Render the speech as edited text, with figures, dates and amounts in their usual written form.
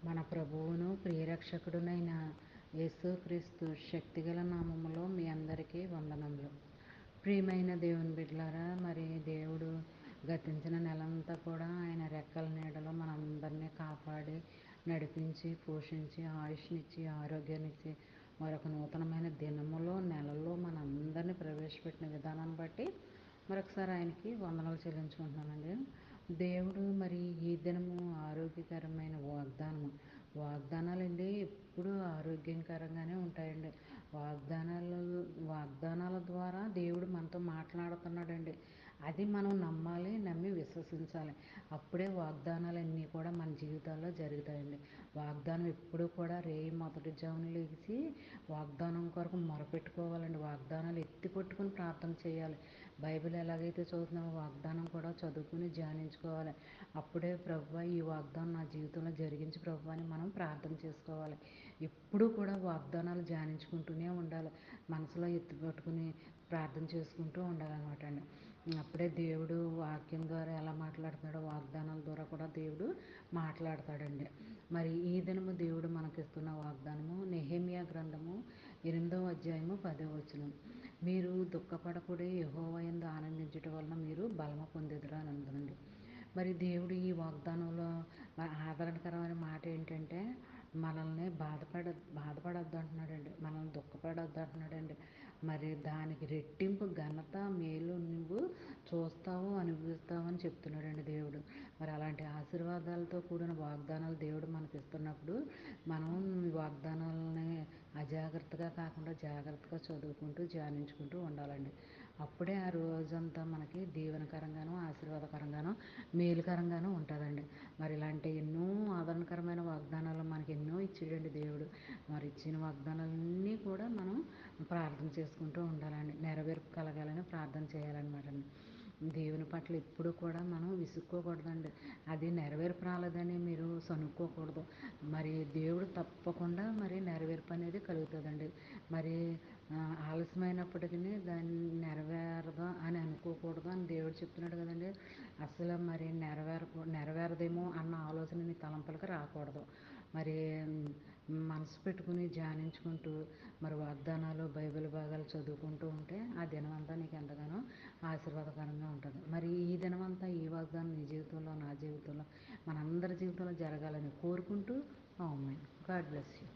మన ప్రభువును ప్రియరక్షకుడునైన యేసుక్రీస్తు శక్తిగల నామములో మీ అందరికీ వందనములు. ప్రియమైన దేవుని బిడ్డలారా, మరి దేవుడు గతించిన నెలంతా కూడా ఆయన రెక్కల నీడలో మనందరినీ కాపాడి నడిపించి పోషించి ఆయుష్నిచ్చి ఆరోగ్యాన్నిచ్చి మరొక నూతనమైన దినములో నెలలో మనందరినీ ప్రవేశపెట్టిన విధానాన్ని బట్టి మరొకసారి ఆయనకి వందనాలు చెల్లించుకుంటున్నానండి. దేవుడు మరి ఈ దినము ఆరోగ్యకరమైన వాగ్దానాలండి ఎప్పుడు ఆరోగ్యకరంగానే ఉంటాయండి. వాగ్దానాల ద్వారా దేవుడు మనతో మాట్లాడుతున్నాడండి. అది మనం నమ్మాలి, నమ్మి విశ్వసించాలి. అప్పుడే వాగ్దానాలన్నీ కూడా మన జీవితాల్లో జరుగుతాయండి. వాగ్దానం ఎప్పుడు కూడా మొదటి జామున లేచి వాగ్దానం కొరకు మొరపెట్టుకోవాలండి. వాగ్దానాలు ఎత్తి పట్టుకుని ప్రార్థన చేయాలి. బైబిల్ ఎలాగైతే చదువుతున్నామో వాగ్దానం కూడా చదువుకుని ధ్యానించుకోవాలి. అప్పుడే ప్రభువా ఈ వాగ్దానం నా జీవితంలో జరిగించి ప్రభువా అని మనం ప్రార్థన చేసుకోవాలి. ఎప్పుడు కూడా వాగ్దానాలు ధ్యానించుకుంటూనే ఉండాలి. మనసులో ఎత్తి పట్టుకుని ప్రార్థన చేసుకుంటూ ఉండాలన్నమాట అండి. అప్పుడే దేవుడు వాక్యం ద్వారా ఎలా మాట్లాడుతున్నాడో వాగ్దానాల ద్వారా కూడా దేవుడు మాట్లాడతాడండి. మరి ఈ దినము దేవుడు మనకిస్తున్న వాగ్దానము నెహెమ్యా గ్రంథము 8వ అధ్యాయము 10వ వచనం. మీరు దుఃఖపడకుడి, యెహోవా యందు ఆనందించుట వలన మీరు బలము పొందెదరు అని అంటుందండి. మరి దేవుడు ఈ వాగ్దానంలో ఆదరణకరమైన మాట ఏంటంటే మనల్ని బాధపడొద్దు అంటున్నాడండి. మనల్ని దుఃఖపడొద్దు అంటున్నాడండి. మరి దానికి రెట్టింపు ఘనత మేలు నువ్వు చూస్తావు, అనుభవిస్తావు అని చెప్తున్నాడండి దేవుడు. మరి అలాంటి ఆశీర్వాదాలతో కూడిన వాగ్దానాలు దేవుడు మనకి ఇస్తున్నప్పుడు మనం వాగ్దానాలని అజాగ్రత్తగా కాకుండా జాగ్రత్తగా చదువుకుంటూ ధ్యానించుకుంటూ ఉండాలండి. అప్పుడే ఆ రోజంతా మనకి దీవెనకరంగాను ఆశీర్వాదకరంగాను మేలుకరంగాను ఉంటుందండి. మరి ఇలాంటి ఎన్నో ఆదరణకరమైన వాగ్దానాలు మనకి ఎన్నో ఇచ్చాడండి దేవుడు. మరి ఇచ్చిన వాగ్దానాలన్నీ కూడా మనం ప్రార్థన చేసుకుంటూ ఉండాలండి. నెరవేర్పు కలగాలని ప్రార్థన చేయాలన్నమాట అండి. దేవుని పట్ల ఎప్పుడు కూడా మనం విసుక్కోకూడదండి. అది నెరవేర్పు రాలేదని మీరు సనుక్కోకూడదు. మరి దేవుడు తప్పకుండా మరి నెరవేర్పు అనేది కలుగుతుందండి. మరి ఆలస్యమైనప్పటికీ దాన్ని నెరవేరదు అని అనుకోకూడదు అని దేవుడు చెప్తున్నాడు కదండి. అసలు మరి నెరవేరదేమో అన్న ఆలోచన నీ తలంపులకు రాకూడదు. మరి మనసు పెట్టుకుని ధ్యానించుకుంటూ మరి వాగ్దానాలు బైబిల్ భాగాలు చదువుకుంటూ ఉంటే ఆ దినమంతా నీకు ఎంతగానో ఆశీర్వాదకరంగా ఉంటుంది. మరి ఈ దినమంతా ఈ వాగ్దానం నీ జీవితంలో, నా జీవితంలో, మనందరి జీవితంలో జరగాలని కోరుకుంటూ ఆమేన్. God bless you.